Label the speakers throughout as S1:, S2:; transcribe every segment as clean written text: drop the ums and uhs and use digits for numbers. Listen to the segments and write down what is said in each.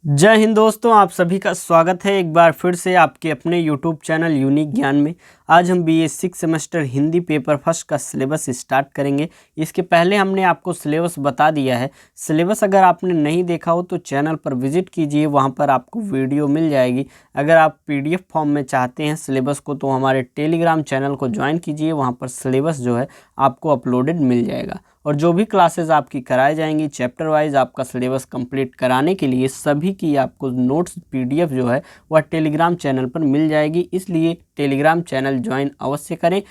S1: जय हिंद दोस्तों, आप सभी का स्वागत है एक बार फिर से आपके अपने YouTube चैनल यूनिक ज्ञान में। आज हम BA 6 semester Hindi paper first का सिलेबस स्टार्ट करेंगे। इसके पहले हमने आपको सिलेबस बता दिया है। सिलेबस अगर आपने नहीं देखा हो तो चैनल पर विजिट कीजिए, वहां पर आपको वीडियो मिल जाएगी। अगर आप PDF फॉर्म में चाहते हैं सिलेबस को तो हमारे टेलीग्राम चैनल को ज्वाइन कीजिए, वहाँ पर सिलेबस जो है आपको अपलोडेड मिल जाएगा। और जो भी क्लासेस आपकी कराई जाएंगी चैप्टर वाइज आपका सिलेबस कंप्लीट कराने के लिए सभी की आपको नोट्स PDF जो है वह टेलीग्राम चैनल पर मिल जाएगी, इसलिए टेलीग्राम चैनल ज्वाइन अवश्य करें।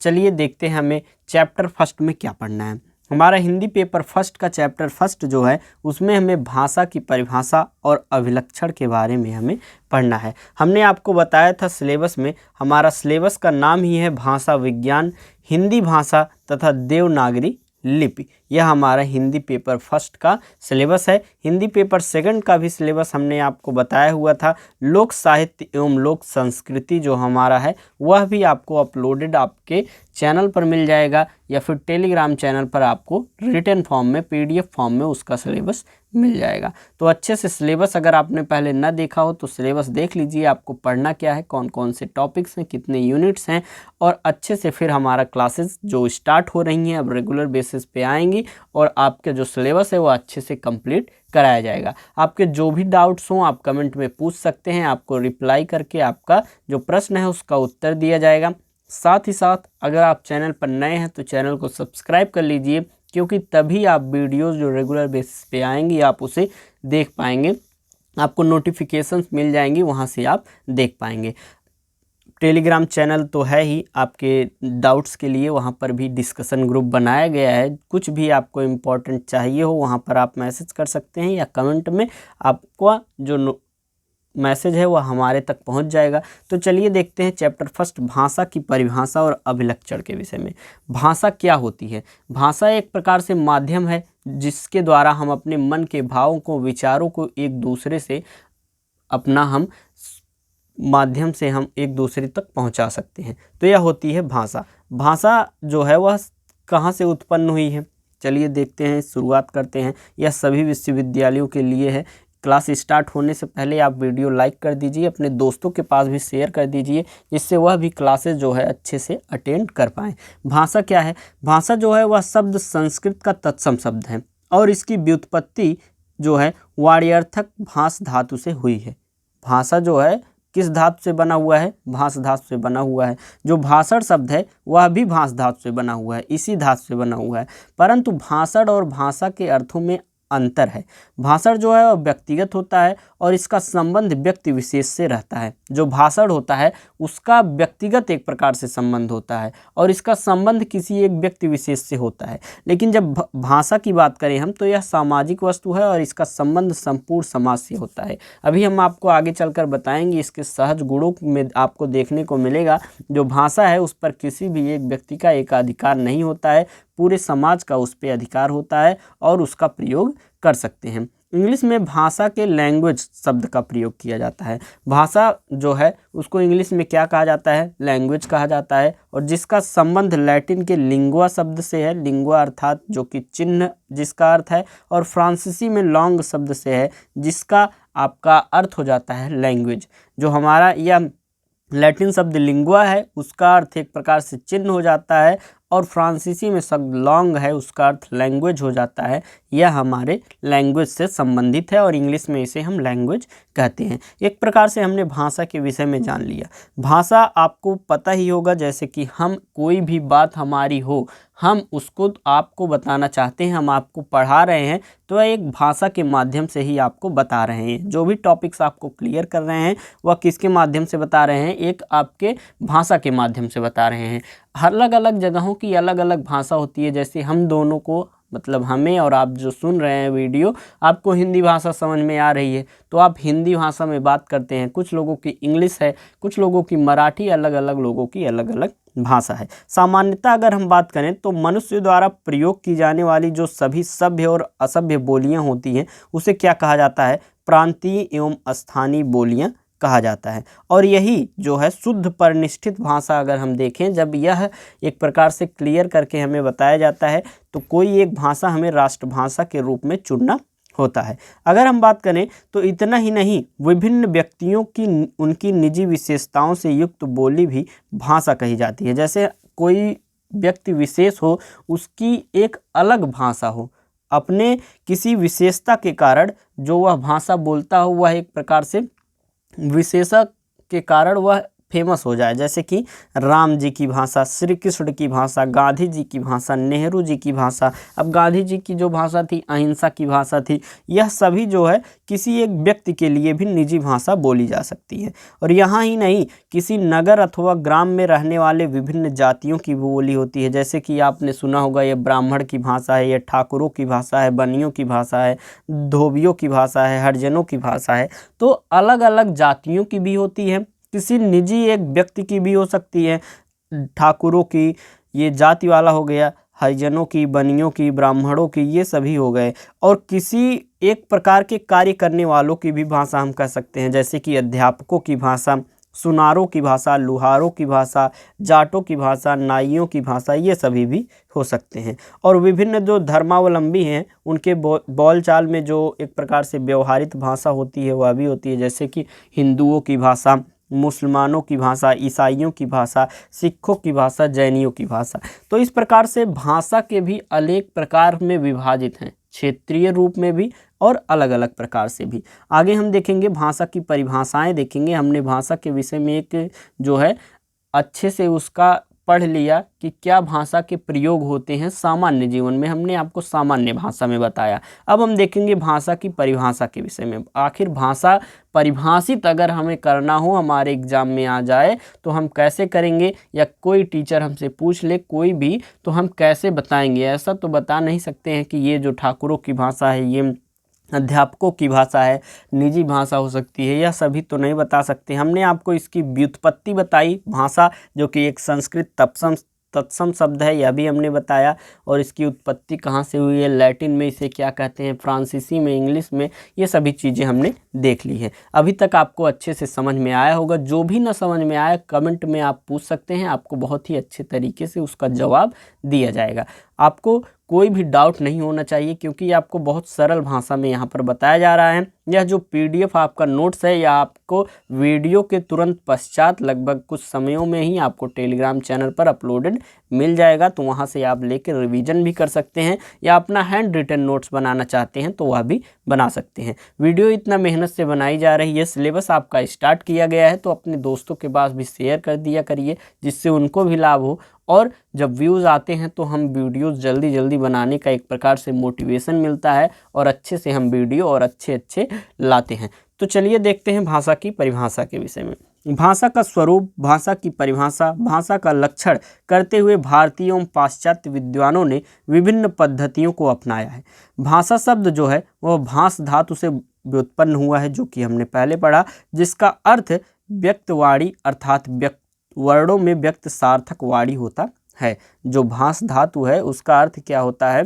S1: चलिए देखते हैं हमें चैप्टर फर्स्ट में क्या पढ़ना है। हमारा हिंदी पेपर फर्स्ट का चैप्टर फर्स्ट जो है उसमें हमें भाषा की परिभाषा और अभिलक्षण के बारे में हमें पढ़ना है। हमने आपको बताया था सिलेबस में, हमारा सिलेबस का नाम ही है भाषा विज्ञान, हिंदी भाषा तथा देवनागरी लिपि। यह हमारा हिंदी पेपर फर्स्ट का सिलेबस है। हिंदी पेपर सेकंड का भी सिलेबस हमने आपको बताया हुआ था। लोक साहित्य एवं लोक संस्कृति जो हमारा है वह भी आपको अपलोडेड आपके चैनल पर मिल जाएगा, या फिर टेलीग्राम चैनल पर आपको रिटन फॉर्म में PDF फॉर्म में उसका सिलेबस मिल जाएगा। तो अच्छे से सिलेबस अगर आपने पहले न देखा हो तो सिलेबस देख लीजिए, आपको पढ़ना क्या है, कौन कौन से टॉपिक्स हैं, कितने यूनिट्स हैं, और अच्छे से फिर हमारा क्लासेस जो स्टार्ट हो रही हैं अब रेगुलर बेसिस पे आएंगी और आपके जो सिलेबस है वो अच्छे से कंप्लीट कराया जाएगा। आपके जो भी डाउट्स हों आप कमेंट में पूछ सकते हैं, आपको रिप्लाई करके आपका जो प्रश्न है उसका उत्तर दिया जाएगा। साथ ही साथ अगर आप चैनल पर नए हैं तो चैनल को सब्सक्राइब कर लीजिए, क्योंकि तभी आप वीडियोस जो रेगुलर बेसिस पे आएंगी आप उसे देख पाएंगे, आपको नोटिफिकेशंस मिल जाएंगी, वहां से आप देख पाएंगे। टेलीग्राम चैनल तो है ही आपके डाउट्स के लिए, वहाँ पर भी डिस्कशन ग्रुप बनाया गया है। कुछ भी आपको इम्पोर्टेंट चाहिए हो वहाँ पर आप मैसेज कर सकते हैं, या कमेंट में आपका जो मैसेज है वह हमारे तक पहुंच जाएगा। तो चलिए देखते हैं चैप्टर फर्स्ट भाषा की परिभाषा और अभिलक्षण के विषय में। भाषा क्या होती है? भाषा एक प्रकार से माध्यम है जिसके द्वारा हम अपने मन के भावों को, विचारों को एक दूसरे से हम एक दूसरे तक पहुंचा सकते हैं। तो यह होती है भाषा। भाषा जो है वह कहाँ से उत्पन्न हुई है, चलिए देखते हैं, शुरुआत करते हैं। यह सभी विश्वविद्यालयों के लिए है। क्लास स्टार्ट होने से पहले आप वीडियो लाइक कर दीजिए, अपने दोस्तों के पास भी शेयर कर दीजिए, जिससे वह भी क्लासेस जो है अच्छे से अटेंड कर पाएँ। भाषा क्या है? भाषा जो है वह शब्द संस्कृत का तत्सम शब्द है और इसकी व्युत्पत्ति जो है वार्यार्थक भाष धातु से हुई है। भाषा जो है किस धातु से बना हुआ है? भाष धातु से बना हुआ है। जो भाषण शब्द है वह भी भाष धातु से बना हुआ है, इसी धातु से बना हुआ है। परंतु भाषण और भाषा के अर्थों में अंतर है। भाषण जो है वह व्यक्तिगत होता है और इसका संबंध व्यक्ति विशेष से रहता है। जो भाषण होता है उसका व्यक्तिगत एक प्रकार से संबंध होता है और इसका संबंध किसी एक व्यक्ति विशेष से होता है। लेकिन जब भाषा की बात करें हम तो यह सामाजिक वस्तु है और इसका संबंध संपूर्ण समाज से होता है। अभी हम आपको आगे चलकर बताएंगे इसके सहज गुणों में आपको देखने को मिलेगा। जो भाषा है उस पर किसी भी एक व्यक्ति का एकाधिकार नहीं होता है, पूरे समाज का उस पर अधिकार होता है और उसका प्रयोग कर सकते हैं। इंग्लिश में भाषा के लैंग्वेज शब्द का प्रयोग किया जाता है। भाषा जो है उसको इंग्लिश में क्या कहा जाता है? लैंग्वेज कहा जाता है, और जिसका संबंध लैटिन के लिंगुआ शब्द से है। लिंगुआ अर्थात जो कि चिन्ह जिसका अर्थ है, और फ्रांसीसी में लॉन्ग शब्द से है जिसका आपका अर्थ हो जाता है लैंग्वेज। जो हमारा यह लैटिन शब्द लिंगुआ है उसका अर्थ एक प्रकार से चिन्ह हो जाता है, और फ्रांसीसी में शब्द लॉन्ग है उसका अर्थ लैंग्वेज हो जाता है। यह हमारे लैंग्वेज से संबंधित है और इंग्लिश में इसे हम लैंग्वेज कहते हैं। एक प्रकार से हमने भाषा के विषय में जान लिया। भाषा आपको पता ही होगा, जैसे कि हम कोई भी बात हमारी हो, हम उसको आपको बताना चाहते हैं, हम आपको पढ़ा रहे हैं तो एक भाषा के माध्यम से ही आपको बता रहे हैं। जो भी टॉपिक्स आपको क्लियर कर रहे हैं वह किसके माध्यम से बता रहे हैं? एक आपके भाषा के माध्यम से बता रहे हैं। अलग अलग जगहों की अलग अलग भाषा होती है। जैसे हम दोनों को, मतलब हमें और आप जो सुन रहे हैं वीडियो, आपको हिंदी भाषा समझ में आ रही है तो आप हिंदी भाषा में बात करते हैं। कुछ लोगों की इंग्लिश है, कुछ लोगों की मराठी, अलग अलग लोगों की अलग अलग भाषा है। सामान्यतः अगर हम बात करें तो मनुष्य द्वारा प्रयोग की जाने वाली जो सभी सभ्य और असभ्य बोलियां होती हैं उसे क्या कहा जाता है? प्रांतीय एवं स्थानीय बोलियां कहा जाता है। और यही जो है शुद्ध परिनिष्ठित भाषा अगर हम देखें, जब यह एक प्रकार से क्लियर करके हमें बताया जाता है तो कोई एक भाषा हमें राष्ट्रभाषा के रूप में चुनना होता है। अगर हम बात करें तो इतना ही नहीं, विभिन्न व्यक्तियों की उनकी निजी विशेषताओं से युक्त बोली भी भाषा कही जाती है। जैसे कोई व्यक्ति विशेष हो, उसकी एक अलग भाषा हो, अपने किसी विशेषता के कारण जो वह भाषा बोलता हो वह एक प्रकार से विशेषक के कारण वह फेमस हो जाए। जैसे कि राम जी की भाषा, श्री कृष्ण की भाषा, गांधी जी की भाषा, नेहरू जी की भाषा। अब गांधी जी की जो भाषा थी अहिंसा की भाषा थी। यह सभी जो है किसी एक व्यक्ति के लिए भी निजी भाषा बोली जा सकती है। और यहाँ ही नहीं, किसी नगर अथवा ग्राम में रहने वाले विभिन्न जातियों की बोली होती है। जैसे कि आपने सुना होगा ये ब्राह्मण की भाषा है, ये ठाकुरों की भाषा है, बनियों की भाषा है, धोबियों की भाषा है, हरिजनों की भाषा है। तो अलग अलग जातियों की भी होती है, किसी निजी एक व्यक्ति की भी हो सकती है। ठाकुरों की ये जाति वाला हो गया, हरिजनों की, बनियों की, ब्राह्मणों की, ये सभी हो गए। और किसी एक प्रकार के कार्य करने वालों की भी भाषा हम कह सकते हैं। जैसे कि अध्यापकों की भाषा, सुनारों की भाषा, लुहारों की भाषा, जाटों की भाषा, नाइयों की भाषा, ये सभी भी हो सकते हैं। और विभिन्न जो धर्मावलंबी हैं उनके बोलचाल में जो एक प्रकार से व्यवहारित भाषा होती है वह भी होती है। जैसे कि हिंदुओं की भाषा, मुसलमानों की भाषा, ईसाइयों की भाषा, सिखों की भाषा, जैनियों की भाषा। तो इस प्रकार से भाषा के भी अनेक प्रकार में विभाजित हैं, क्षेत्रीय रूप में भी और अलग अलग प्रकार से भी। आगे हम देखेंगे भाषा की परिभाषाएं देखेंगे। हमने भाषा के विषय में एक जो है अच्छे से उसका पढ़ लिया कि क्या भाषा के प्रयोग होते हैं सामान्य जीवन में, हमने आपको सामान्य भाषा में बताया। अब हम देखेंगे भाषा की परिभाषा के विषय में। आखिर भाषा परिभाषित अगर हमें करना हो, हमारे एग्जाम में आ जाए, तो हम कैसे करेंगे, या कोई टीचर हमसे पूछ ले कोई भी, तो हम कैसे बताएंगे? ऐसा तो बता नहीं सकते हैं कि ये जो ठाकुरों की भाषा है, ये अध्यापकों की भाषा है, निजी भाषा हो सकती है, यह सभी तो नहीं बता सकते। हमने आपको इसकी व्युत्पत्ति बताई, भाषा जो कि एक संस्कृत तत्सम शब्द है, यह भी हमने बताया। और इसकी उत्पत्ति कहाँ से हुई है, लैटिन में इसे क्या कहते हैं, फ्रांसीसी में, इंग्लिश में, ये सभी चीज़ें हमने देख ली है। अभी तक आपको अच्छे से समझ में आया होगा। जो भी ना समझ में आया कमेंट में आप पूछ सकते हैं, आपको बहुत ही अच्छे तरीके से उसका जवाब दिया जाएगा। आपको कोई भी डाउट नहीं होना चाहिए, क्योंकि आपको बहुत सरल भाषा में यहाँ पर बताया जा रहा है। यह जो PDF आपका नोट्स है, यह आपको वीडियो के तुरंत पश्चात लगभग कुछ समयों में ही आपको टेलीग्राम चैनल पर अपलोडेड मिल जाएगा। तो वहाँ से आप लेकर रिवीजन भी कर सकते हैं, या अपना हैंड रिटन नोट्स बनाना चाहते हैं तो वह भी बना सकते हैं। वीडियो इतना मेहनत से बनाई जा रही है, सिलेबस आपका स्टार्ट किया गया है, तो अपने दोस्तों के पास भी शेयर कर दिया करिए, जिससे उनको भी लाभ हो। और जब व्यूज़ आते हैं तो हम वीडियोज़ जल्दी जल्दी बनाने का एक प्रकार से मोटिवेशन मिलता है, और अच्छे से हम वीडियो और अच्छे लाते हैं। तो चलिए देखते हैं भाषा की परिभाषा के विषय में। भाषा का स्वरूप, भाषा की परिभाषा, भाषा का लक्षण करते हुए भारतीय एवं पाश्चात्य विद्वानों ने विभिन्न पद्धतियों को अपनाया है। भाषा शब्द जो है वह भाष धातु से व्युत्पन्न हुआ है, जो कि हमने पहले पढ़ा, जिसका अर्थ व्यक्तवाणी अर्थात वर्णों में व्यक्त सार्थक वाणी होता है। जो भाष धातु है उसका अर्थ क्या होता है,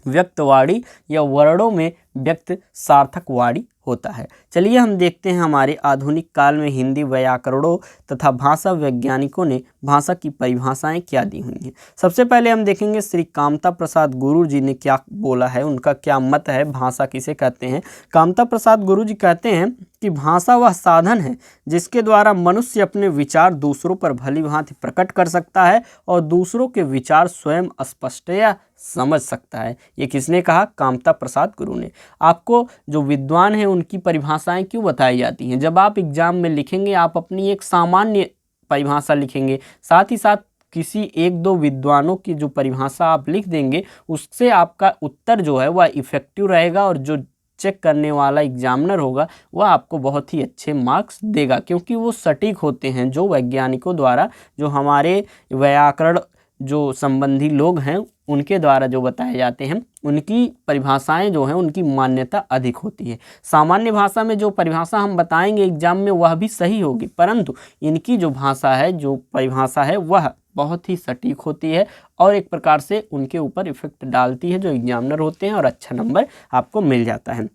S1: व्यक्तवाणी या वर्णों में व्यक्त सार्थक वाणी होता है। चलिए हम देखते हैं हमारे आधुनिक काल में हिंदी व्याकरणों तथा भाषा वैज्ञानिकों ने भाषा की परिभाषाएं क्या दी हुई हैं। सबसे पहले हम देखेंगे श्री कामता प्रसाद गुरु जी ने क्या बोला है, उनका क्या मत है, भाषा किसे कहते हैं। कामता प्रसाद गुरु जी कहते हैं कि भाषा वह साधन है जिसके द्वारा मनुष्य अपने विचार दूसरों पर भली भांति प्रकट कर सकता है और दूसरों के विचार स्वयं स्पष्टतया समझ सकता है। ये किसने कहा, कामता प्रसाद गुरु ने। आपको जो विद्वान हैं उनकी परिभाषाएं क्यों बताई जाती हैं? जब आप एग्जाम में लिखेंगे आप अपनी एक सामान्य परिभाषा लिखेंगे, साथ ही साथ किसी एक दो विद्वानों की जो परिभाषा आप लिख देंगे, उससे आपका उत्तर जो है वह इफेक्टिव रहेगा, और जो चेक करने वाला एग्जामिनर होगा वह आपको बहुत ही अच्छे मार्क्स देगा, क्योंकि वो सटीक होते हैं। जो वैज्ञानिकों द्वारा, जो हमारे व्याकरण जो संबंधी लोग हैं उनके द्वारा जो बताए जाते हैं, उनकी परिभाषाएं जो हैं उनकी मान्यता अधिक होती है। सामान्य भाषा में जो परिभाषा हम बताएंगे एग्जाम में वह भी सही होगी, परंतु इनकी जो भाषा है, जो परिभाषा है, वह बहुत ही सटीक होती है और एक प्रकार से उनके ऊपर इफेक्ट डालती है जो एग्जामिनर होते हैं, और अच्छा नंबर आपको मिल जाता है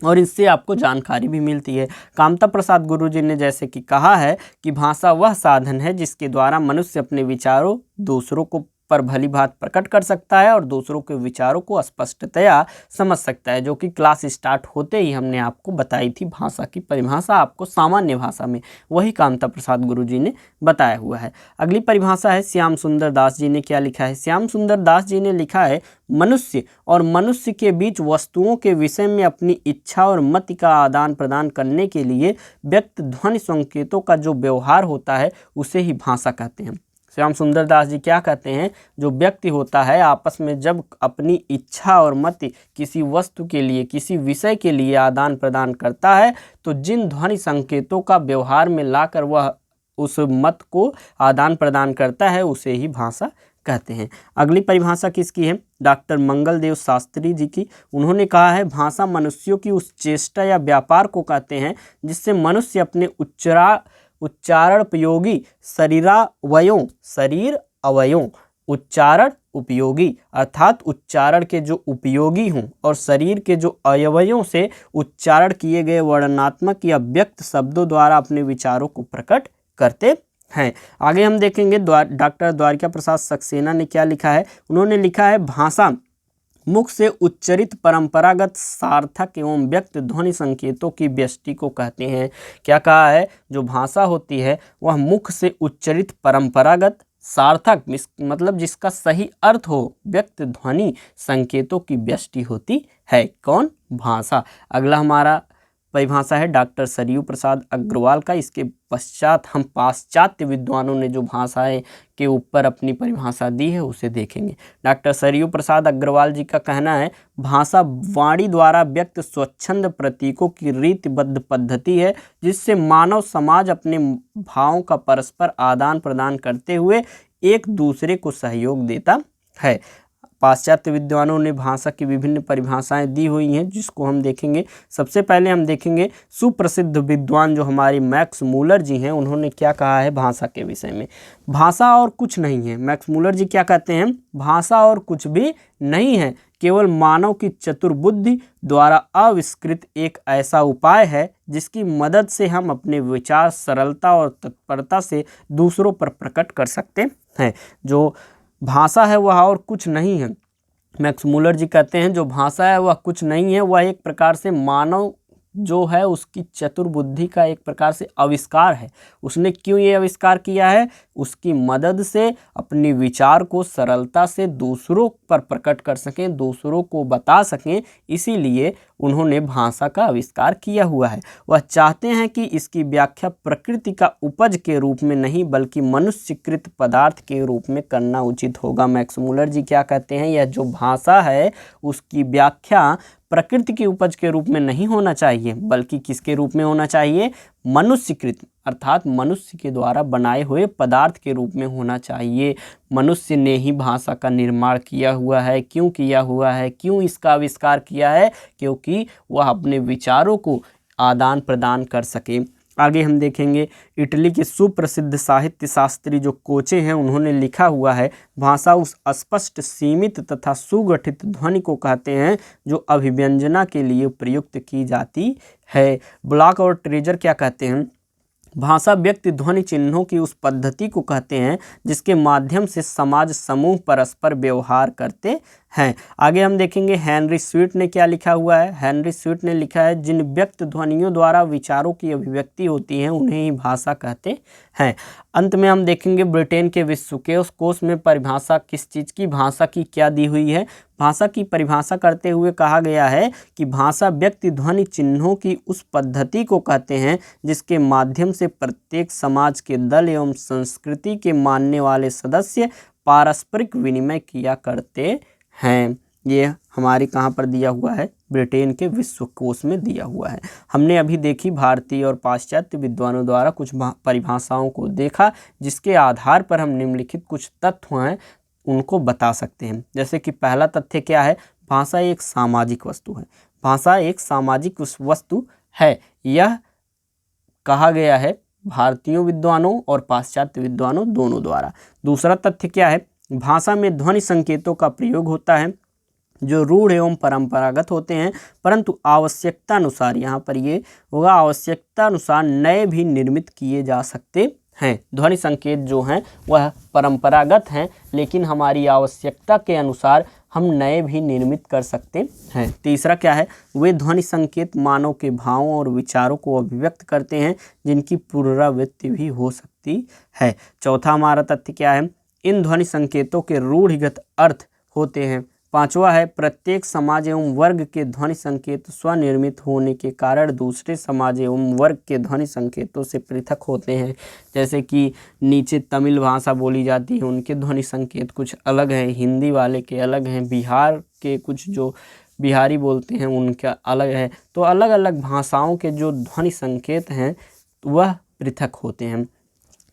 S1: और इससे आपको जानकारी भी मिलती है। कामता प्रसाद गुरु जी ने जैसे कि कहा है कि भाषा वह साधन है जिसके द्वारा मनुष्य अपने विचारों दूसरों को पर भली भांति प्रकट कर सकता है और दूसरों के विचारों को स्पष्टतया समझ सकता है, जो कि क्लास स्टार्ट होते ही हमने आपको बताई थी भाषा की परिभाषा, आपको सामान्य भाषा में वही कामता प्रसाद गुरुजी ने बताया हुआ है। अगली परिभाषा है श्याम सुंदर दास जी ने क्या लिखा है। श्याम सुंदर दास जी ने लिखा है, मनुष्य और मनुष्य के बीच वस्तुओं के विषय में अपनी इच्छा और मति का आदान प्रदान करने के लिए व्यक्त ध्वनि संकेतों का जो व्यवहार होता है उसे ही भाषा कहते हैं। श्याम सुंदर दास जी क्या कहते हैं, जो व्यक्ति होता है आपस में जब अपनी इच्छा और मति किसी वस्तु के लिए, किसी विषय के लिए आदान प्रदान करता है, तो जिन ध्वनि संकेतों का व्यवहार में लाकर वह उस मत को आदान प्रदान करता है उसे ही भाषा कहते हैं। अगली परिभाषा किसकी है, डॉक्टर मंगलदेव शास्त्री जी की। उन्होंने कहा है, भाषा मनुष्यों की उस चेष्टा या व्यापार को कहते हैं जिससे मनुष्य अपने उच्चारण उपयोगी शरीर अवयवों उच्चारण उपयोगी अर्थात उच्चारण के जो उपयोगी हों और शरीर के जो अवयवों से उच्चारण किए गए वर्णनात्मक या व्यक्त शब्दों द्वारा अपने विचारों को प्रकट करते हैं। आगे हम देखेंगे डॉक्टर द्वारिका प्रसाद सक्सेना ने क्या लिखा है। उन्होंने लिखा है, भाषा मुख से उच्चरित परंपरागत सार्थक एवं व्यक्त ध्वनि संकेतों की व्यष्टि को कहते हैं। क्या कहा है, जो भाषा होती है वह मुख से उच्चरित परंपरागत सार्थक मतलब जिसका सही अर्थ हो व्यक्त ध्वनि संकेतों की व्यष्टि होती है। कौन, भाषा। अगला हमारा परिभाषा है डॉक्टर सरयू प्रसाद अग्रवाल का। इसके पश्चात हम पाश्चात्य विद्वानों ने जो भाषाएं के ऊपर अपनी परिभाषा दी है उसे देखेंगे। डॉक्टर सरयू प्रसाद अग्रवाल जी का कहना है, भाषा वाणी द्वारा व्यक्त स्वच्छंद प्रतीकों की रीतिबद्ध पद्धति है जिससे मानव समाज अपने भावों का परस्पर आदान प्रदान करते हुए एक दूसरे को सहयोग देता है। पाश्चात्य विद्वानों ने भाषा की विभिन्न परिभाषाएं दी हुई हैं जिसको हम देखेंगे। सबसे पहले हम देखेंगे सुप्रसिद्ध विद्वान जो हमारे मैक्स मूलर जी हैं, उन्होंने क्या कहा है भाषा के विषय में। भाषा और कुछ नहीं है। मैक्स मूलर जी क्या कहते हैं, भाषा और कुछ भी नहीं है, केवल मानव की चतुर बुद्धि द्वारा आविष्कृत एक ऐसा उपाय है जिसकी मदद से हम अपने विचार सरलता और तत्परता से दूसरों पर प्रकट कर सकते हैं। जो भाषा है वह और कुछ नहीं है। मैक्स मूलर जी कहते हैं, जो भाषा है वह कुछ नहीं है, वह एक प्रकार से मानव जो है उसकी चतुर बुद्धि का एक प्रकार से आविष्कार है। उसने क्यों ये आविष्कार किया है, उसकी मदद से अपने विचार को सरलता से दूसरों पर प्रकट कर सकें, दूसरों को बता सकें, इसीलिए उन्होंने भाषा का आविष्कार किया हुआ है। वह चाहते हैं कि इसकी व्याख्या प्रकृति का उपज के रूप में नहीं बल्कि मनुष्यकृत पदार्थ के रूप में करना उचित होगा। मैक्स मूलर जी क्या कहते हैं, यह जो भाषा है उसकी व्याख्या प्रकृति की उपज के रूप में नहीं होना चाहिए बल्कि किसके रूप में होना चाहिए, मनुष्यकृत अर्थात मनुष्य के द्वारा बनाए हुए पदार्थ के रूप में होना चाहिए। मनुष्य ने ही भाषा का निर्माण किया हुआ है। क्यों किया हुआ है, क्यों इसका आविष्कार किया है, क्योंकि वह अपने विचारों को आदान प्रदान कर सके। आगे हम देखेंगे इटली के सुप्रसिद्ध साहित्य शास्त्री जो कोचे हैं, उन्होंने लिखा हुआ है, भाषा उस स्पष्ट सीमित तथा सुगठित ध्वनि को कहते हैं जो अभिव्यंजना के लिए प्रयुक्त की जाती है। ब्लॉक और ट्रेजर क्या कहते हैं, भाषा व्यक्ति ध्वनि चिन्हों की उस पद्धति को कहते हैं जिसके माध्यम से समाज समूह परस्पर व्यवहार करते हैं। आगे हम देखेंगे हेनरी स्वीट ने क्या लिखा हुआ है। हेनरी स्वीट ने लिखा है, जिन व्यक्त ध्वनियों द्वारा विचारों की अभिव्यक्ति होती है उन्हें ही भाषा कहते हैं। अंत में हम देखेंगे ब्रिटेन के विश्वकोश में परिभाषा किस चीज़ की, भाषा की क्या दी हुई है। भाषा की परिभाषा करते हुए कहा गया है कि भाषा व्यक्ति ध्वनि चिन्हों की उस पद्धति को कहते हैं जिसके माध्यम से प्रत्येक समाज के दल एवं संस्कृति के मानने वाले सदस्य पारस्परिक विनिमय किया करते हैं। ये हमारी कहाँ पर दिया हुआ है, ब्रिटेन के विश्वकोश में दिया हुआ है। हमने अभी देखी भारतीय और पाश्चात्य विद्वानों द्वारा कुछ परिभाषाओं को देखा जिसके आधार पर हम निम्नलिखित कुछ तथ्य हैं उनको बता सकते हैं। जैसे कि पहला तथ्य क्या है, भाषा एक सामाजिक वस्तु है। भाषा एक सामाजिक वस्तु है, यह कहा गया है भारतीय विद्वानों और पाश्चात्य विद्वानों दोनों द्वारा। दूसरा तथ्य क्या है, भाषा में ध्वनि संकेतों का प्रयोग होता है जो रूढ़ एवं परंपरागत होते हैं परंतु आवश्यकता अनुसार, यहाँ पर ये होगा आवश्यकता अनुसार नए भी निर्मित किए जा सकते हैं। ध्वनि संकेत जो हैं वह परंपरागत हैं, लेकिन हमारी आवश्यकता के अनुसार हम नए भी निर्मित कर सकते हैं। तीसरा क्या है, वे ध्वनि संकेत मानव के भावों और विचारों को अभिव्यक्त करते हैं जिनकी पुनरावृत्ति भी हो सकती है। चौथा हमारा तथ्य क्या है, इन ध्वनि संकेतों के रूढ़िगत अर्थ होते हैं। पांचवा है, प्रत्येक समाज एवं वर्ग के ध्वनि संकेत स्वनिर्मित होने के कारण दूसरे समाज एवं वर्ग के ध्वनि संकेतों से पृथक होते हैं। जैसे कि नीचे तमिल भाषा बोली जाती है, उनके ध्वनि संकेत कुछ अलग हैं, हिंदी वाले के अलग हैं, बिहार के कुछ जो बिहारी बोलते हैं उनका अलग है। तो अलग अलग भाषाओं के जो ध्वनि संकेत हैं वह पृथक होते हैं।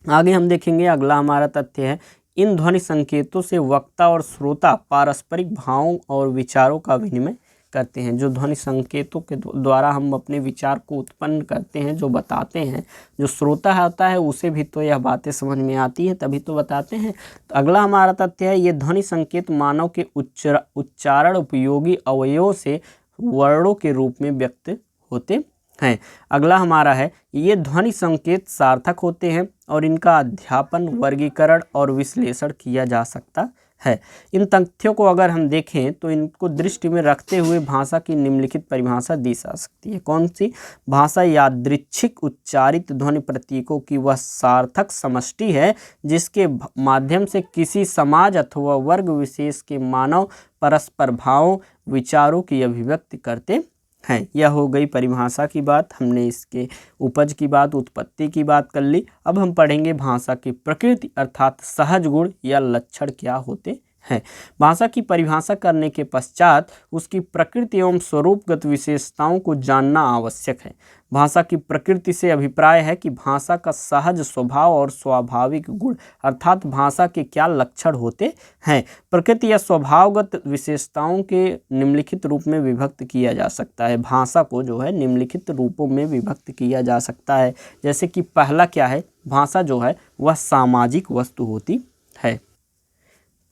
S1: आगे हम देखेंगे, अगला हमारा तथ्य है, इन ध्वनि संकेतों से वक्ता और श्रोता पारस्परिक भावों और विचारों का विनिमय करते हैं। जो ध्वनि संकेतों के द्वारा हम अपने विचार को उत्पन्न करते हैं, जो बताते हैं, जो श्रोता होता है उसे भी तो यह बातें समझ में आती है, तभी तो बताते हैं। तो अगला हमारा तथ्य है, ये ध्वनि संकेत मानव के उच्चारण उपयोगी अवयवों से वर्णों के रूप में व्यक्त होते हैं। अगला हमारा है, ये ध्वनि संकेत सार्थक होते हैं और इनका अध्यापन, वर्गीकरण और विश्लेषण किया जा सकता है। इन तथ्यों को अगर हम देखें तो इनको दृष्टि में रखते हुए भाषा की निम्नलिखित परिभाषा दी जा सकती है। कौन सी? भाषा यादृच्छिक उच्चारित ध्वनि प्रतीकों की वह सार्थक समष्टि है जिसके माध्यम से किसी समाज अथवा वर्ग विशेष के मानव परस्पर भावों, विचारों की अभिव्यक्ति करते हैं। यह हो गई परिभाषा की बात, हमने इसके उपज की बात, उत्पत्ति की बात कर ली। अब हम पढ़ेंगे भाषा की प्रकृति अर्थात सहज गुण या लक्षण क्या होते हैं। भाषा की परिभाषा करने के पश्चात उसकी प्रकृति एवं स्वरूपगत विशेषताओं को जानना आवश्यक है। भाषा की प्रकृति से अभिप्राय है कि भाषा का सहज स्वभाव और स्वाभाविक गुण अर्थात भाषा के क्या लक्षण होते हैं। प्रकृति या स्वभावगत विशेषताओं के निम्नलिखित रूप में विभक्त किया जा सकता है। भाषा को जो है निम्नलिखित रूपों में विभक्त किया जा सकता है। जैसे कि पहला क्या है, भाषा जो है वह सामाजिक वस्तु होती है।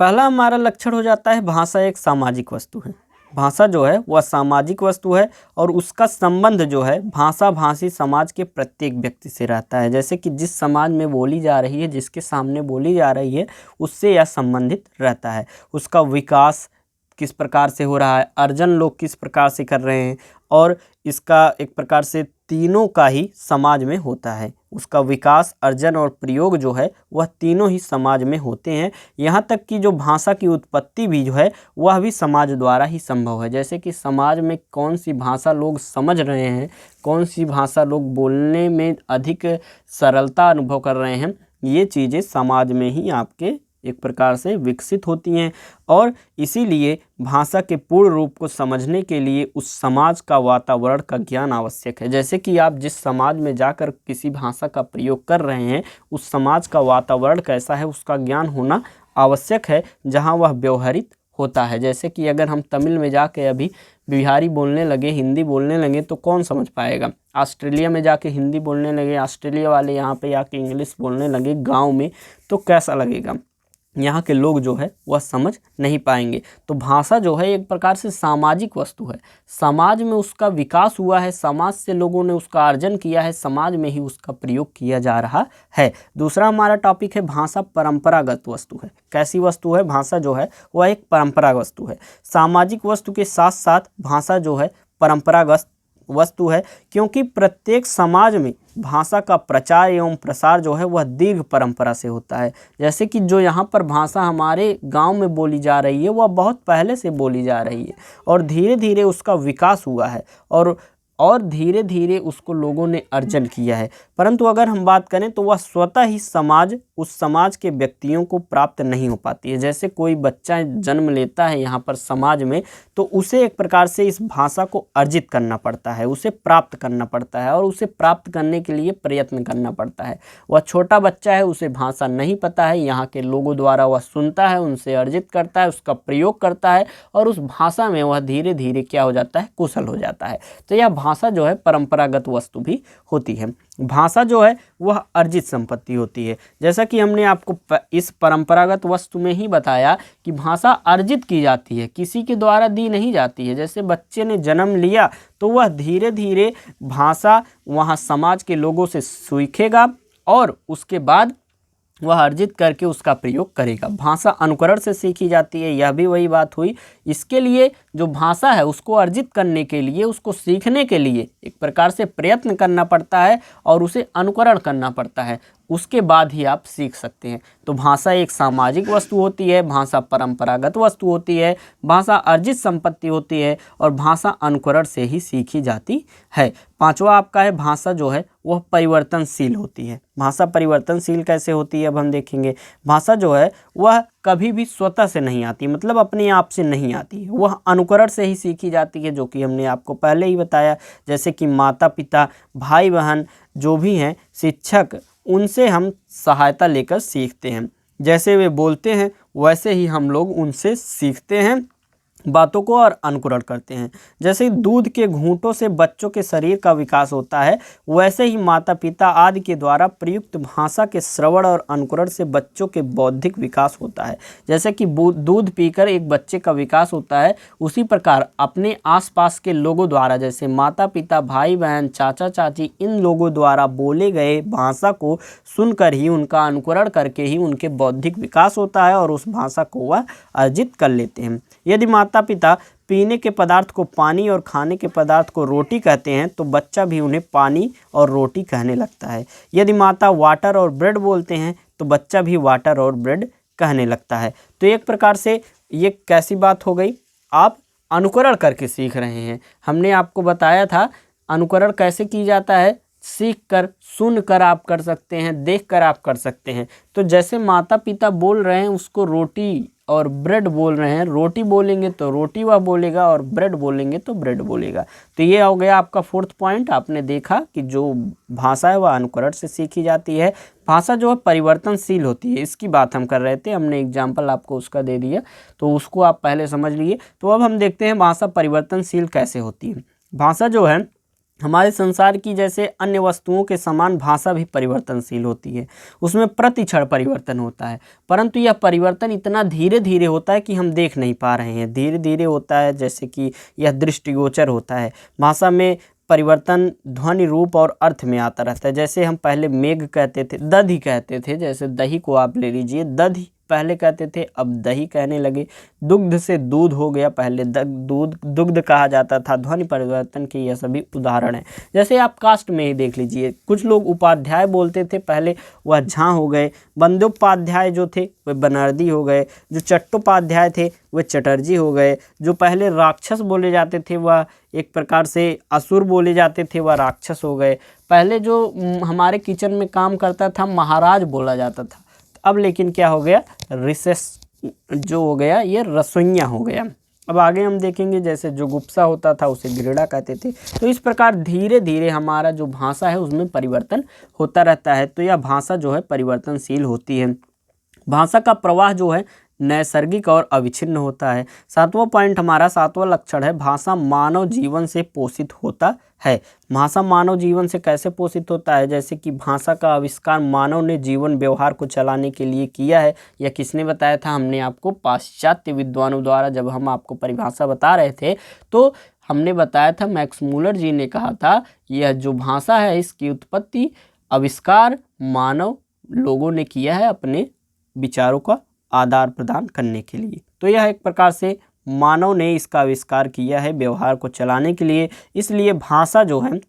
S1: पहला हमारा लक्षण हो जाता है, भाषा एक सामाजिक वस्तु है। भाषा जो है वह सामाजिक वस्तु है और उसका संबंध जो है भाषा भाषी समाज के प्रत्येक व्यक्ति से रहता है। जैसे कि जिस समाज में बोली जा रही है, जिसके सामने बोली जा रही है, उससे यह संबंधित रहता है। उसका विकास किस प्रकार से हो रहा है, अर्जन लोग किस प्रकार से कर रहे हैं, और इसका एक प्रकार से तीनों का ही समाज में होता है। उसका विकास, अर्जन और प्रयोग जो है वह तीनों ही समाज में होते हैं। यहाँ तक कि जो भाषा की उत्पत्ति भी जो है वह भी समाज द्वारा ही संभव है। जैसे कि समाज में कौन सी भाषा लोग समझ रहे हैं, कौन सी भाषा लोग बोलने में अधिक सरलता अनुभव कर रहे हैं, ये चीज़ें समाज में ही आपके एक प्रकार से विकसित होती हैं। और इसीलिए भाषा के पूर्ण रूप को समझने के लिए उस समाज का वातावरण का ज्ञान आवश्यक है। जैसे कि आप जिस समाज में जाकर किसी भाषा का प्रयोग कर रहे हैं, उस समाज का वातावरण कैसा है उसका ज्ञान होना आवश्यक है, जहाँ वह व्यवहारित होता है। जैसे कि अगर हम तमिल में जाके अभी बिहारी बोलने लगे, हिंदी बोलने लगे, तो कौन समझ पाएगा। ऑस्ट्रेलिया में जाके हिंदी बोलने लगे, ऑस्ट्रेलिया वाले यहाँ पे आके इंग्लिश बोलने लगे गाँव में, तो कैसा लगेगा। यहाँ के लोग जो है वह समझ नहीं पाएंगे। तो भाषा जो है एक प्रकार से सामाजिक वस्तु है। समाज में उसका विकास हुआ है, समाज से लोगों ने उसका अर्जन किया है, समाज में ही उसका प्रयोग किया जा रहा है। दूसरा हमारा टॉपिक है, भाषा परंपरागत वस्तु है। कैसी वस्तु है? भाषा जो है वह एक परंपरागत वस्तु है। सामाजिक वस्तु के साथ साथ भाषा जो है परंपरागत वस्तु है, क्योंकि प्रत्येक समाज में भाषा का प्रचार एवं प्रसार जो है वह दीर्घ परंपरा से होता है। जैसे कि जो यहाँ पर भाषा हमारे गांव में बोली जा रही है वह बहुत पहले से बोली जा रही है और धीरे धीरे उसका विकास हुआ है और धीरे धीरे उसको लोगों ने अर्जन किया है। परंतु अगर हम बात करें तो वह स्वतः ही उस समाज के व्यक्तियों को प्राप्त नहीं हो पाती है। जैसे कोई बच्चा जन्म लेता है यहाँ पर समाज में, तो उसे एक प्रकार से इस भाषा को अर्जित करना पड़ता है, उसे प्राप्त करना पड़ता है और उसे प्राप्त करने के लिए प्रयत्न करना पड़ता है। वह छोटा बच्चा है, उसे भाषा नहीं पता है, यहाँ के लोगों द्वारा वह सुनता है, उनसे अर्जित करता है, उसका प्रयोग करता है और उस भाषा में वह धीरे धीरे क्या हो जाता है, कुशल हो जाता है। तो यह भाषा जो है परंपरागत वस्तु भी होती है। भाषा जो है वह अर्जित संपत्ति होती है। जैसा कि हमने आपको इस परंपरागत वस्तु में ही बताया कि भाषा अर्जित की जाती है, किसी के द्वारा दी नहीं जाती है। जैसे बच्चे ने जन्म लिया तो वह धीरे धीरे भाषा वहाँ समाज के लोगों से सीखेगा और उसके बाद वह अर्जित करके उसका प्रयोग करेगा। भाषा अनुकरण से सीखी जाती है, यह भी वही बात हुई। इसके लिए जो भाषा है उसको अर्जित करने के लिए, उसको सीखने के लिए एक प्रकार से प्रयत्न करना पड़ता है और उसे अनुकरण करना पड़ता है, उसके बाद ही आप सीख सकते हैं। तो भाषा एक सामाजिक वस्तु होती है, भाषा परंपरागत वस्तु होती है, भाषा अर्जित संपत्ति होती है और भाषा अनुकरण से ही सीखी जाती है। पांचवा आपका है भाषा जो है वह परिवर्तनशील होती है। भाषा परिवर्तनशील कैसे होती है अब हम देखेंगे। भाषा जो है वह कभी भी स्वतः से नहीं आती, मतलब अपने आप से नहीं आती है, वह अनुकरण से ही सीखी जाती है, जो कि हमने आपको पहले ही बताया। जैसे कि माता पिता, भाई बहन जो भी हैं, शिक्षक, उनसे हम सहायता लेकर सीखते हैं। जैसे वे बोलते हैं वैसे ही हम लोग उनसे सीखते हैं बातों को और अनुकरण करते हैं। जैसे दूध के घूंटों से बच्चों के शरीर का विकास होता है, वैसे ही माता पिता आदि के द्वारा प्रयुक्त भाषा के श्रवण और अनुकरण से बच्चों के बौद्धिक विकास होता है। जैसे कि दूध पीकर एक बच्चे का विकास होता है, उसी प्रकार अपने आसपास के लोगों द्वारा, जैसे माता पिता, भाई बहन, चाचा चाची, इन लोगों द्वारा बोले गए भाषा को सुनकर ही, उनका अनुकरण करके ही उनके बौद्धिक विकास होता है और उस भाषा को वह अर्जित कर लेते हैं। यदि माता पिता पीने के पदार्थ को पानी और खाने के पदार्थ को रोटी कहते हैं तो बच्चा भी उन्हें पानी और रोटी कहने लगता है। यदि माता वाटर और ब्रेड बोलते हैं तो बच्चा भी वाटर और ब्रेड कहने लगता है। तो एक प्रकार से ये कैसी बात हो गई, आप अनुकरण करके सीख रहे हैं। हमने आपको बताया था अनुकरण कैसे की जाता है, सीख कर, सुन कर आप कर सकते हैं, देख कर आप कर सकते हैं। तो जैसे माता पिता बोल रहे हैं उसको रोटी और ब्रेड बोल रहे हैं, रोटी बोलेंगे तो रोटी वह बोलेगा और ब्रेड बोलेंगे तो ब्रेड बोलेगा। तो ये हो गया आपका फोर्थ पॉइंट। आपने देखा कि जो भाषा है वह अनुकरण से सीखी जाती है। भाषा जो है परिवर्तनशील होती है, इसकी बात हम कर रहे थे, हमने एग्जाम्पल आपको उसका दे दिया तो उसको आप पहले समझ लिए। तो अब हम देखते हैं भाषा परिवर्तनशील कैसे होती है। भाषा जो है हमारे संसार की जैसे अन्य वस्तुओं के समान भाषा भी परिवर्तनशील होती है। उसमें प्रतिक्षण परिवर्तन होता है, परंतु यह परिवर्तन इतना धीरे धीरे होता है कि हम देख नहीं पा रहे हैं। धीरे धीरे होता है, जैसे कि यह दृष्टिगोचर होता है। भाषा में परिवर्तन ध्वनि, रूप और अर्थ में आता रहता है। जैसे हम पहले मेघ कहते थे, दधि कहते थे, जैसे दही को आप ले लीजिए, दधि पहले कहते थे, अब दही कहने लगे। दुग्ध से दूध हो गया, पहले दूध दुग्ध कहा जाता था। ध्वनि परिवर्तन के यह सभी उदाहरण हैं। जैसे आप कास्ट में ही देख लीजिए, कुछ लोग उपाध्याय बोलते थे पहले, वह झां हो गए। बंदोपाध्याय जो थे वे बनर्दी हो गए। जो चट्टोपाध्याय थे वे चटर्जी हो गए। जो पहले राक्षस बोले जाते थे वह एक प्रकार से असुर बोले जाते थे, वह राक्षस हो गए। पहले जो हमारे किचन में काम करता था महाराज बोला जाता था, अब लेकिन क्या हो गया, रिसेस जो हो गया ये रसोइया हो गया। अब आगे हम देखेंगे, जैसे जो गुप्सा होता था उसे गिरड़ा कहते थे। तो इस प्रकार धीरे धीरे हमारा जो भाषा है उसमें परिवर्तन होता रहता है। तो यह भाषा जो है परिवर्तनशील होती है। भाषा का प्रवाह जो है नैसर्गिक और अविच्छिन्न होता है। सातवां पॉइंट हमारा, सातवां लक्षण है, भाषा मानव जीवन से पोषित होता है। भाषा मानव जीवन से कैसे पोषित होता है, जैसे कि भाषा का आविष्कार मानव ने जीवन व्यवहार को चलाने के लिए किया है। यह किसने बताया था, हमने आपको पाश्चात्य विद्वानों द्वारा, जब हम आपको परिभाषा बता रहे थे तो हमने बताया था, मैक्स मूलर जी ने कहा था यह जो भाषा है इसकी उत्पत्ति, आविष्कार मानव लोगों ने किया है अपने विचारों का आदान प्रदान करने के लिए। तो यह एक प्रकार से मानव ने इसका आविष्कार किया है व्यवहार को चलाने के लिए। इसलिए भाषा जो है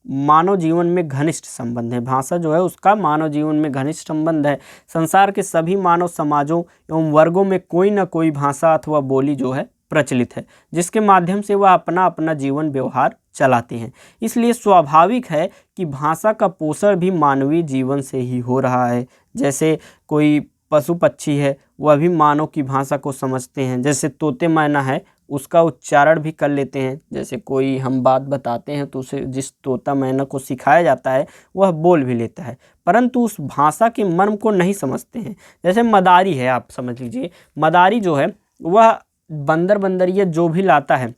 S1: मानव जीवन में घनिष्ठ संबंध है। भाषा जो है उसका मानव जीवन में घनिष्ठ संबंध है। संसार के सभी मानव समाजों एवं वर्गों में कोई न कोई भाषा अथवा बोली जो है प्रचलित है, जिसके माध्यम से वह अपना अपना जीवन व्यवहार चलाते हैं। इसलिए स्वाभाविक है कि भाषा का पोषण भी मानवीय जीवन से ही हो रहा है। जैसे कोई पशु पक्षी है वह भी मानव की भाषा को समझते हैं। जैसे तोते मैना है उसका उच्चारण भी कर लेते हैं। जैसे कोई हम बात बताते हैं तो उसे, जिस तोता मैना को सिखाया जाता है वह बोल भी लेता है, परंतु उस भाषा के मर्म को नहीं समझते हैं। जैसे मदारी है, आप समझ लीजिए, मदारी जो है वह बंदर बंदरिया जो भी लाता है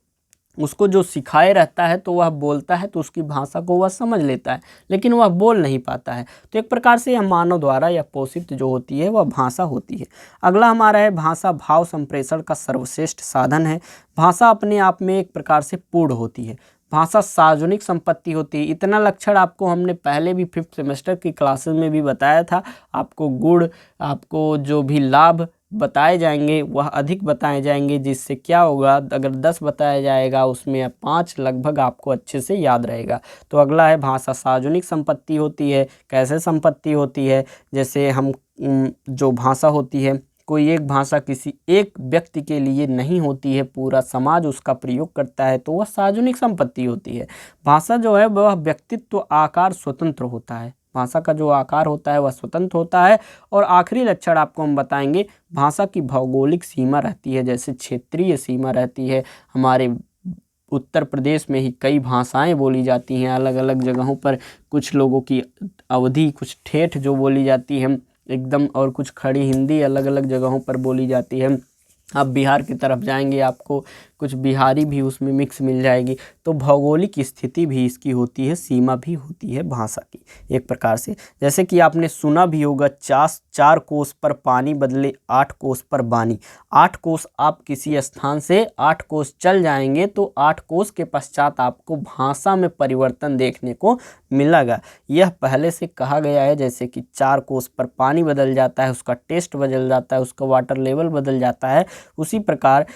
S1: उसको जो सिखाए रहता है तो वह बोलता है, तो उसकी भाषा को वह समझ लेता है, लेकिन वह बोल नहीं पाता है। तो एक प्रकार से यह मानव द्वारा या पोषित जो होती है वह भाषा होती है। अगला हमारा है, भाषा भाव संप्रेषण का सर्वश्रेष्ठ साधन है। भाषा अपने आप में एक प्रकार से पूर्ण होती है। भाषा सार्वजनिक संपत्ति होती है। इतना लक्षण आपको हमने पहले भी 5th सेमेस्टर की क्लासेस में भी बताया था। आपको गुण, आपको जो भी लाभ बताए जाएंगे वह अधिक बताए जाएंगे, जिससे क्या होगा, अगर 10 बताया जाएगा उसमें 5 लगभग आपको अच्छे से याद रहेगा। तो अगला है भाषा सार्वजनिक संपत्ति होती है। कैसे संपत्ति होती है? जैसे हम जो भाषा होती है, कोई एक भाषा किसी एक व्यक्ति के लिए नहीं होती है, पूरा समाज उसका प्रयोग करता है, तो वह सार्वजनिक संपत्ति होती है। भाषा जो है वह व्यक्तित्व आकार स्वतंत्र होता है। भाषा का जो आकार होता है वह स्वतंत्र होता है। और आखिरी लक्षण आपको हम बताएंगे, भाषा की भौगोलिक सीमा रहती है। जैसे क्षेत्रीय सीमा रहती है, हमारे उत्तर प्रदेश में ही कई भाषाएं बोली जाती हैं अलग अलग जगहों पर। कुछ लोगों की अवधी, कुछ ठेठ जो बोली जाती है एकदम, और कुछ खड़ी हिंदी अलग अलग जगहों पर बोली जाती है। आप बिहार की तरफ जाएंगे आपको कुछ बिहारी भी उसमें मिक्स मिल जाएगी। तो भौगोलिक स्थिति भी इसकी होती है, सीमा भी होती है भाषा की एक प्रकार से। जैसे कि आपने सुना भी होगा, 4 कोस पर पानी बदले 8 कोस पर बानी। 8 कोस आप किसी स्थान से 8 कोस चल जाएंगे तो 8 कोस के पश्चात आपको भाषा में परिवर्तन देखने को मिलेगा। यह पहले से कहा गया है। जैसे कि 4 कोस पर पानी बदल जाता है, उसका टेस्ट बदल जाता है, उसका वाटर लेवल बदल जाता है, उसी प्रकार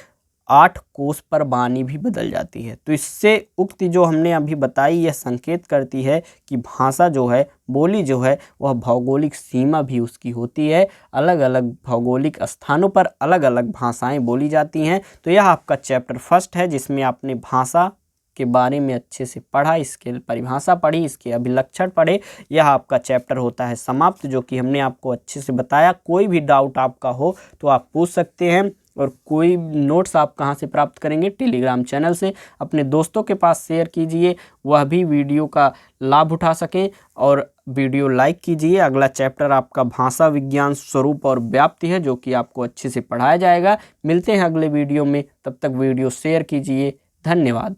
S1: 8 कोस पर वाणी भी बदल जाती है। तो इससे उक्ति जो हमने अभी बताई, यह संकेत करती है कि भाषा जो है, बोली जो है, वह भौगोलिक सीमा भी उसकी होती है। अलग अलग भौगोलिक स्थानों पर अलग अलग भाषाएं बोली जाती हैं। तो यह आपका चैप्टर 1 है, जिसमें आपने भाषा के बारे में अच्छे से पढ़ा, इसके परिभाषा पढ़ी, इसके अभिलक्षण पढ़े। यह आपका चैप्टर होता है समाप्त, जो कि हमने आपको अच्छे से बताया। कोई भी डाउट आपका हो तो आप पूछ सकते हैं। और कोई नोट्स आप कहाँ से प्राप्त करेंगे? टेलीग्राम चैनल से। अपने दोस्तों के पास शेयर कीजिए, वह भी वीडियो का लाभ उठा सकें। और वीडियो लाइक कीजिए। अगला चैप्टर आपका भाषा विज्ञान स्वरूप और व्याप्ति है, जो कि आपको अच्छे से पढ़ाया जाएगा। मिलते हैं अगले वीडियो में, तब तक वीडियो शेयर कीजिए। धन्यवाद।